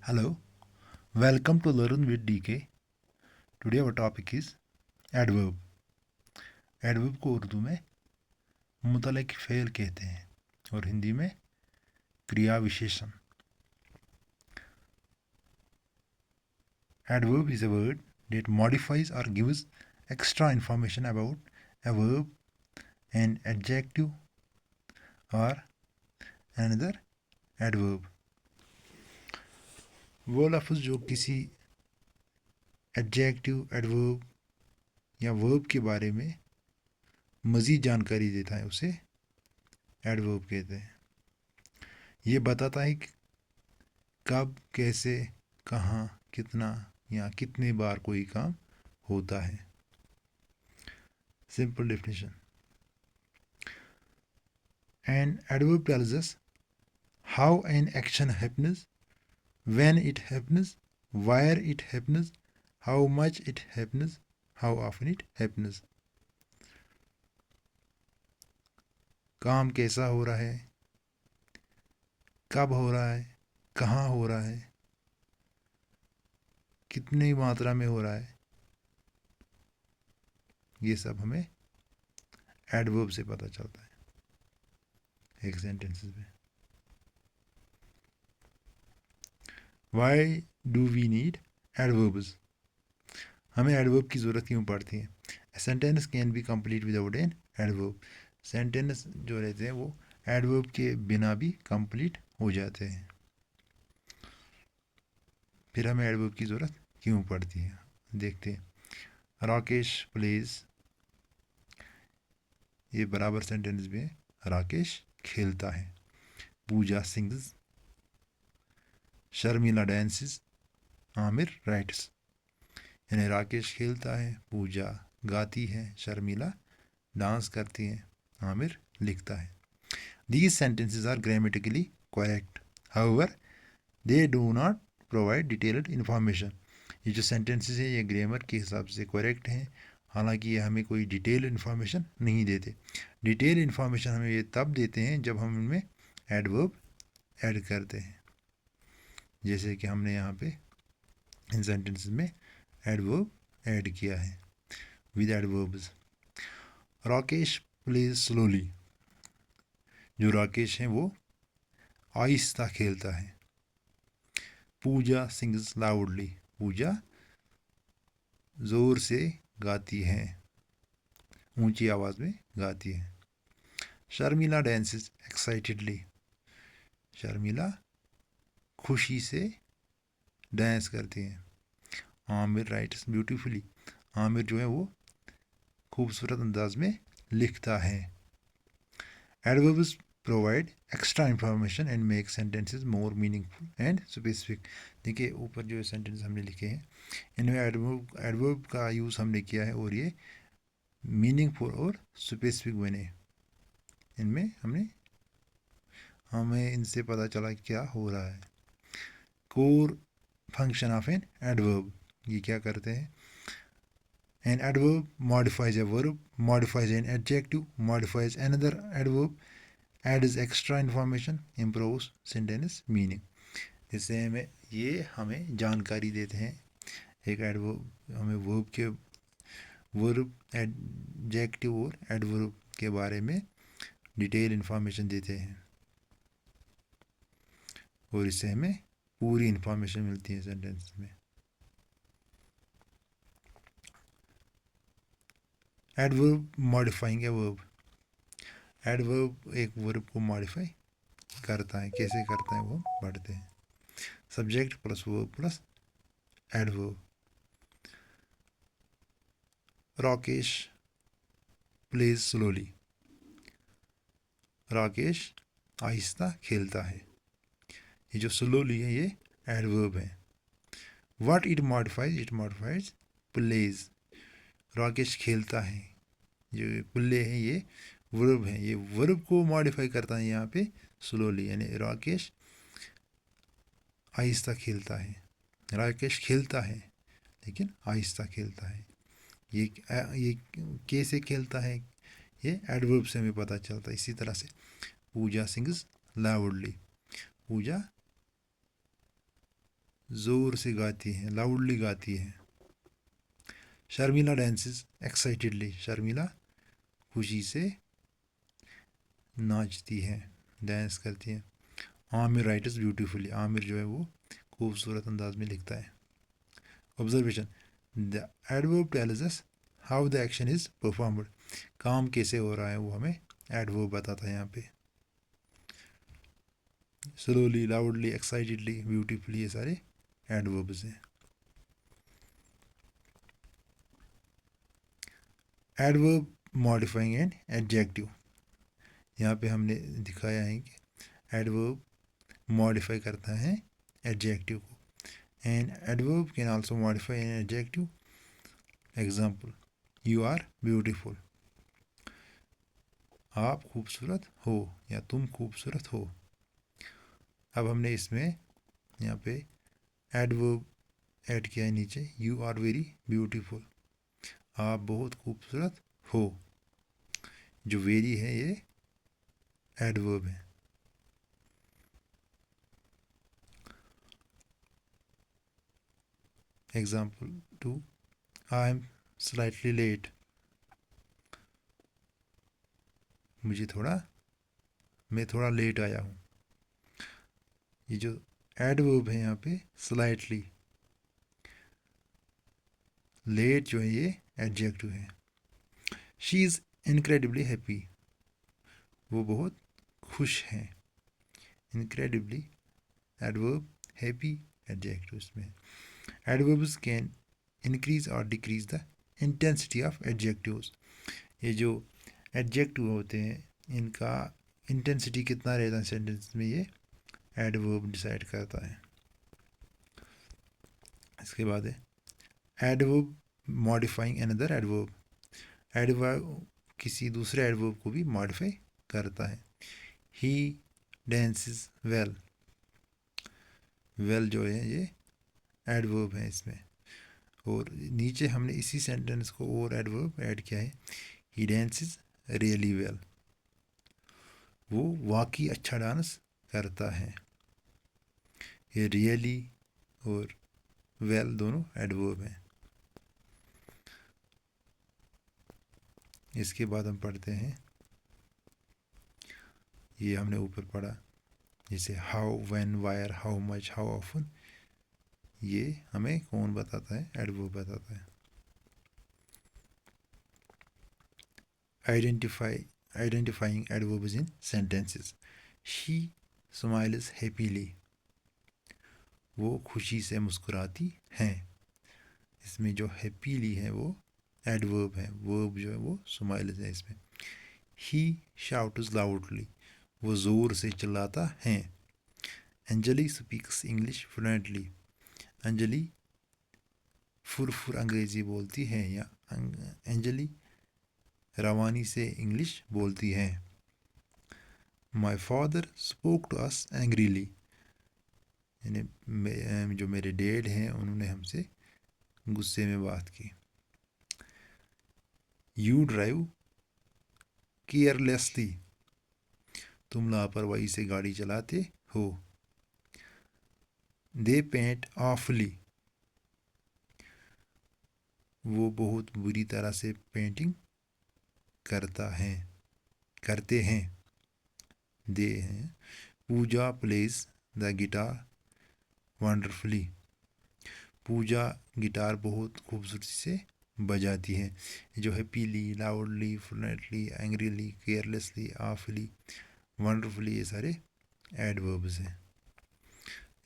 Hello, welcome to Learn with DK. Today our topic is adverb. Adverb को उर्दू में मुतलक fail कहते हैं और हिंदी में क्रिया विशेषण. Adverb is a word that modifies or gives extra information about a verb, an adjective or another adverb. वो लफ्ज़ जो किसी एडजेक्टिव, एडवर्ब या वर्ब के बारे में मज़ीद जानकारी देता है उसे एडवर्ब कहते हैं. ये बताता है कि कब, कैसे, कहाँ, कितना या कितने बार कोई काम होता है. Simple definition. An adverb tells us how an action happens, when it happens, where it happens, how much it happens, how often it happens. काम कैसा हो रहा है, कब हो रहा है, कहाँ हो रहा है, कितनी मात्रा में हो रहा है, ये सब हमें एडवर्ब से पता चलता है एक सेंटेंसेस में. Why do we need adverbs? हमें एडवर्ब की ज़रूरत क्यों पड़ती है? A sentence can be complete without an adverb. Sentence जो रहते हैं वो एडवर्ब के बिना भी कंप्लीट हो जाते हैं. फिर हमें एडवर्ब की ज़रूरत क्यों पड़ती है देखते हैं. राकेश प्लेज, ये बराबर सेंटेंस में है. राकेश खेलता है. Pooja sings. Sharmila dances. Aamir writes. यानी राकेश खेलता है, पूजा गाती है, शर्मिला डांस करती है, आमिर लिखता है. These sentences are grammatically correct. However, they do not provide detailed information. ये जो sentences हैं ये ग्रामर के हिसाब से करेक्ट हैं, हालांकि ये हमें कोई डिटेल इन्फॉर्मेशन नहीं देते. डिटेल इन्फॉर्मेशन हमें ये तब देते हैं जब हम इनमें एडवर्ब ऐड करते हैं, जैसे कि हमने यहाँ पे इन सेंटेंसेस में एडवर्ब ऐड किया है with adverbs. Rakesh plays slowly. जो राकेश हैं वो आहिस्ता खेलता है. Pooja sings loudly. पूजा ज़ोर से गाती है, ऊंची आवाज़ में गाती है. Sharmila dances excitedly. शर्मिला खुशी से डांस करती है. Aamir rights beautifully. आमिर जो है वो खूबसूरत अंदाज में लिखता है. Adverbs provide extra information and make sentences more meaningful and specific. देखिए ऊपर जो सेंटेंस हमने लिखे हैं इनमें एडवर्ब का यूज़ हमने किया है और ये मीनिंगफुल और स्पेसिफिक बने. इनमें हमें इनसे पता चला क्या हो रहा है. Core function of an adverb. ये क्या करते हैं? An adverb modifies a verb, modifies an adjective, modifies another adverb, adds extra information, improves sentence meaning. इससे हमें जानकारी देते हैं. एक एडवर्ब हमें वर्ब एडजेक्टिव और एडवर्ब के बारे में डिटेल इंफॉर्मेशन देते हैं और इससे हमें पूरी इंफॉर्मेशन मिलती है सेंटेंस में. Adverb modifying a verb. Adverb एक वर्ब को मॉडिफाई करता है. कैसे करता है वो पढ़ते हैं. Subject plus verb plus adverb. Rakesh plays slowly. Rakesh आहिस्ता खेलता है. ये जो स्लोली है ये एडवर्ब है. What it modifies plays. Rakesh खेलता है. जो प्ले है ये वर्ब है. ये वर्ब को मॉडिफाई करता है यहाँ पे स्लोली. यानी राकेश आहिस्ता खेलता है. राकेश खेलता है लेकिन आहिस्ता खेलता है. ये कैसे खेलता है ये एडवर्ब से हमें पता चलता है. इसी तरह से पूजा सिंग्स लाउडली. पूजा ज़ोर से गाती हैं, लाउडली गाती हैं। शर्मिला डांसेस एक्साइटेडली, शर्मिला खुशी से नाचती है, डांस करती है। आमिर राइट्स ब्यूटीफुली, आमिर जो है वो खूबसूरत अंदाज में लिखता है। Observation, the adverb tells us how the action is performed, काम कैसे हो रहा है वो हमें एडवर्ब बताता है यहाँ पे। स्लोली, लाउडली, एक्साइटेडली, ब्यूटीफुली, ये सारे एडवर्ब्स हैं। एडवर्ब मॉडिफाइंग एंड एडजेक्टिव, यहाँ पे हमने दिखाया है कि एडवर्ब मॉडिफाई करता है एडजेक्टिव को, and adverb can also modify an adjective. Example, you are beautiful, आप खूबसूरत हो या तुम खूबसूरत हो। अब हमने इसमें यहाँ पे एडवर्ब ऐड किया है नीचे, यू आर वेरी ब्यूटीफुल, आप बहुत खूबसूरत हो। जो वेरी है ये एडवर्ब है। Example 2, I am slightly late, मैं थोड़ा लेट आया हूँ। ये जो एडवर्ब है यहाँ पे स्लाइटली, लेट जो है ये एडजेक्टिव है। शी इज़ इनक्रेडिबली हैप्पी, वो बहुत खुश हैं। इनक्रेडिबली एडवर्ब, हैप्पी एडजेक्टिव इसमें। एडवर्ब्स कैन इंक्रीज और decrease the intensity of adjectives, ये जो एडजेक्टिव होते हैं इनका इंटेंसिटी कितना रहता है सेंटेंस में, ये एडवर्ब डिसाइड करता है। इसके बाद है adverb modifying another adverb, adverb किसी दूसरे एडवर्ब को भी मॉडिफाई करता है। ही डांसेस वेल, वेल जो है ये एडवर्ब है इसमें। और नीचे हमने इसी सेंटेंस को और एडवर्ब ऐड किया है, ही डांसेस रियली वेल, वो वाकई अच्छा डांस करता है। ये रियली और वेल दोनों एडवर्ब हैं। इसके बाद हम पढ़ते हैं, ये हमने ऊपर पढ़ा जैसे how, when, wire, how much, how often, ये हमें कौन बताता है, एडवर्ब बताता है। Identifying adverbs in sentences, she smiles happily, वो खुशी से मुस्कुराती हैं। इसमें जो हैप्पीली है वो एडवर्ब है, वर्ब जो है वो स्माइल्स है इसमें। ही शाउट्स लाउडली, वो ज़ोर से चिल्लाता है। Anjali speaks English fluently, Anjali फुर अंग्रेज़ी बोलती है या अंजलि रवानी से इंग्लिश बोलती है। My father spoke to us angrily, यानी जो मेरे डैड हैं उन्होंने हमसे गुस्से में बात की। यू ड्राइव केयरलेसली, तुम लापरवाही से गाड़ी चलाते हो। दे पेंट ऑफली, वो बहुत बुरी तरह से पेंटिंग करते हैं। दे हैं। Pooja plays the guitar wonderfully, Pooja guitar बहुत खूबसूरती से बजाती है। जो है पीली, loudly, fluently, angrily, carelessly, awfully, wonderfully, ये सारे एडवर्ब्स हैं।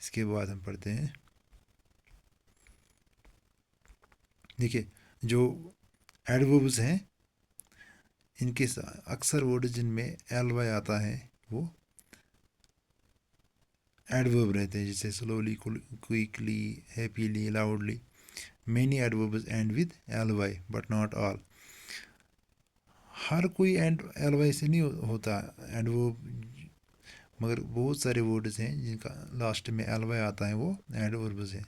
इसके बाद हम पढ़ते हैं, देखिए जो एडवर्ब्स हैं इनके अक्सर वर्ड जिनमें एल वाई आता है वो एडवर्ब रहते हैं, जैसे slowly, quickly, happily, loudly. Many adverbs end with L Y but not all, हर कोई एंड एल वाई से नहीं होता एडवर्ब, मगर बहुत सारे वर्ड्स हैं जिनका लास्ट में एल वाई आता है वो एडवर्ब्स हैं।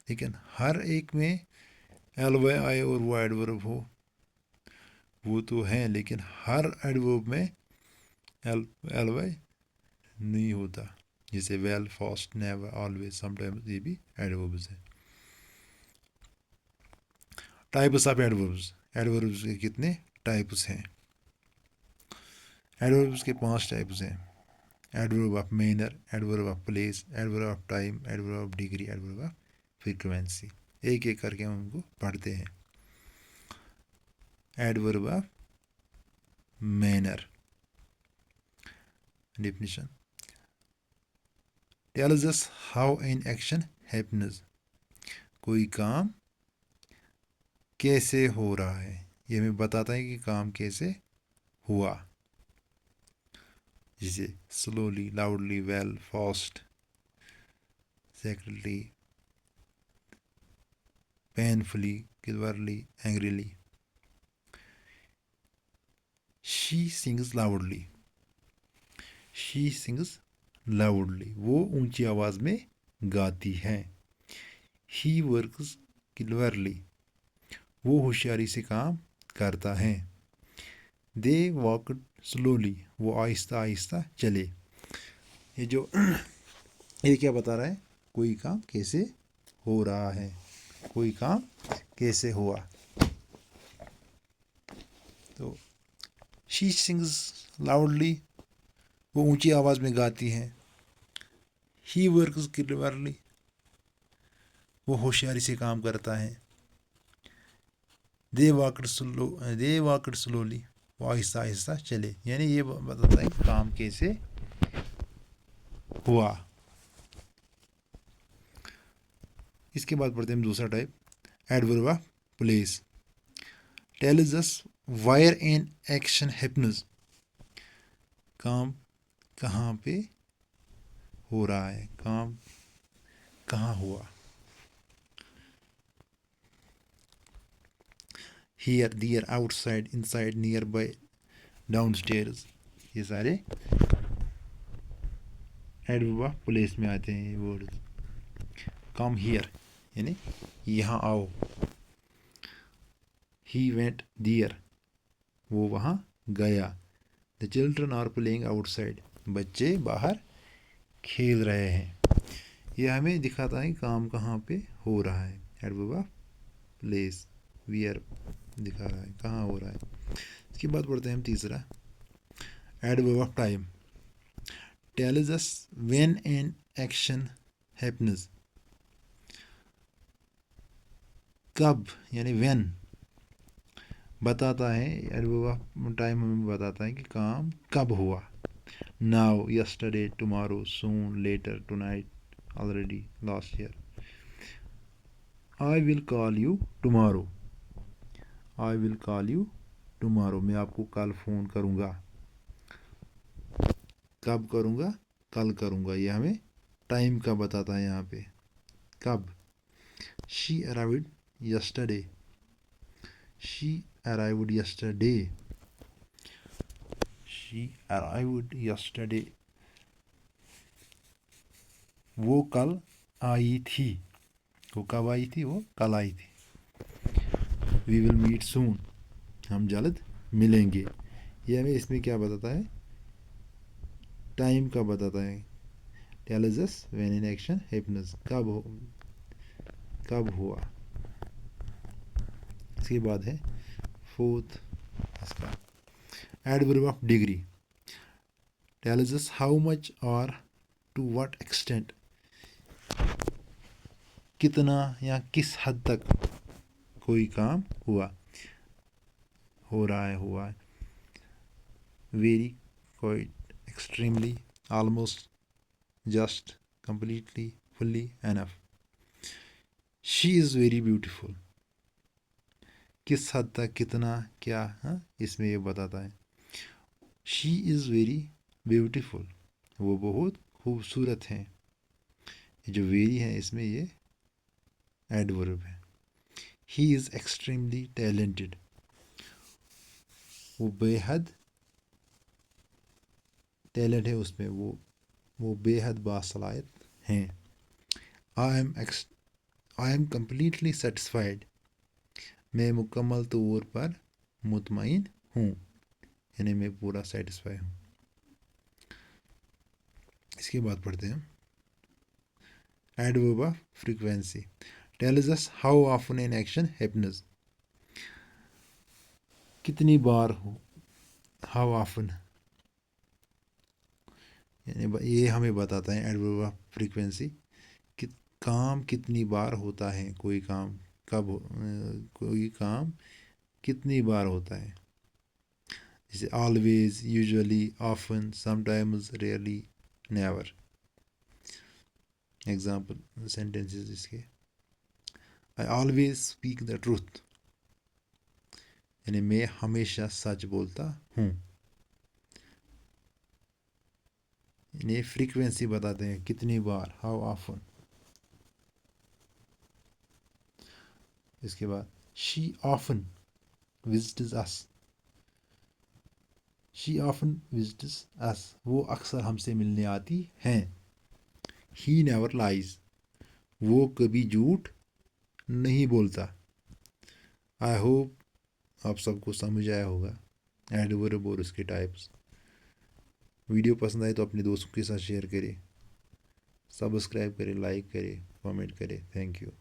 लेकिन हर एक में एल वाई आए और वो एडवर्ब हो वो तो है, लेकिन हर एडवर्ब में एल वाई नहीं होता। जैसे well, fast, never, always, sometimes, ये भी एडवर्ब्स है। टाइप्स ऑफ एडवर्ब्स, एडवर्ब्स के कितने टाइप्स हैं? एडवर्ब्स के 5 टाइप्स हैं। Adverb of manner, adverb of place, adverb of time, adverb of degree, adverb of frequency. एक एक करके हम उनको पढ़ते हैं। Adverb of manner, definition tells us how an action happens, कोई काम कैसे हो रहा है, ये हमें बताता है कि काम कैसे हुआ। जैसे slowly, loudly, well, fast, secretly, painfully, cleverly, angrily। she sings loudly, she sings loudly, वो ऊंची आवाज में गाती है। he works cleverly, वो होशियारी से काम करता है। दे वॉकड स्लोली, वो आहिस्ता आहिस्ता चले। ये जो ये क्या बता रहा है? कोई काम कैसे हो रहा है, कोई काम कैसे हुआ। तो शी सिंग्स लाउडली, वो ऊंची आवाज़ में गाती हैं। ही वर्क्स क्लेवरली, वो होशियारी से काम करता है। दे वॉकड स्लोली, वो आहिस्ता आहिस्ता चले। यानी ये बताता है कि काम कैसे हुआ। इसके बाद पढ़ते हैं हम दूसरा type, adverb of place. Tells us where an action happens, काम कहाँ पे हो रहा है, काम कहाँ हुआ। Here, there, outside, inside, nearby, downstairs, ये सारे एडवर्ब ऑफ प्लेस में आते हैं ये वर्ड। कम हियर यानी यहाँ आओ। ही वेंट देयर, वो वहाँ गया। The children are playing outside, बच्चे बाहर खेल रहे हैं। यह हमें दिखाता है काम कहाँ पे हो रहा है। एडवर्ब ऑफ प्लेस, वियर दिखा रहा है कहाँ हो रहा है। इसके बाद पढ़ते हैं हम तीसरा, adverb of time. Tells us when an action happens, कब यानी व्हेन बताता है। एडवर्ब ऑफ टाइम हमें बताता है कि काम कब हुआ। Now, yesterday, tomorrow, soon, later, tonight, already, last year. I will call you tomorrow, I will call you tomorrow, मैं आपको कल फ़ोन करूँगा। कब करूँगा? कल करूँगा। ये हमें टाइम का बताता है यहाँ पे, कब। She arrived yesterday, she arrived yesterday, she arrived yesterday, वो कल आई थी। वो कब आई थी? वो कल आई थी। वी विल मीट सून, हम जल्द मिलेंगे। ये हमें इसमें क्या बताता है? टाइम का बताता है। Tells us when an action happens, कब हुआ। इसके बाद है फोर्थ इसका, adverb of degree. Tells us how much और टू व्हाट एक्सटेंट, कितना या किस हद तक कोई काम हुआ, हो रहा है, हुआ है। Very, quite, extremely, almost, just, completely, fully, enough. She is very beautiful, किस हद तक, कितना, क्या, हाँ इसमें ये बताता है। शी इज़ वेरी ब्यूटीफुल, वो बहुत खूबसूरत हैं। ये जो वेरी है इसमें ये एडवर्ब है। ही इज़ एक्सट्रीमली टैलेंटेड, वो बेहद टैलेंट है उसमें, वो बेहद बासलायत हैं। आई एम कम्प्लीटली सेटिस्फाइड, मैं मुकम्मल तौर पर मुतमईन हूँ, यानी मैं पूरा सेटिस्फाई हूँ। इसके बाद पढ़ते हैं adverb of frequency tells us how often N action happens, कितनी बार हो, हाउ ऑफन, यानी ये हमें बताता है एडवर्ब ऑफ फ्रीक्वेंसी कि काम कितनी बार होता है, कोई काम कोई काम कितनी बार होता है, जैसे always, usually, often, sometimes, rarely, never. Example sentences इसके, I always speak the truth, यानी मैं हमेशा सच बोलता हूँ। यानी फ्रीक्वेंसी बताते हैं कितनी बार, हाउ ऑफन। इसके बाद she often visits us, she often visits us, वो अक्सर हमसे मिलने आती हैं। ही नेवर लाइज, वो कभी झूठ नहीं बोलता। आई होप आप सबको समझ आया होगा एडवर्ब और उसके टाइप्स। वीडियो पसंद आए तो अपने दोस्तों के साथ शेयर करें, सब्सक्राइब करें, लाइक करें, कमेंट करें। Thank you.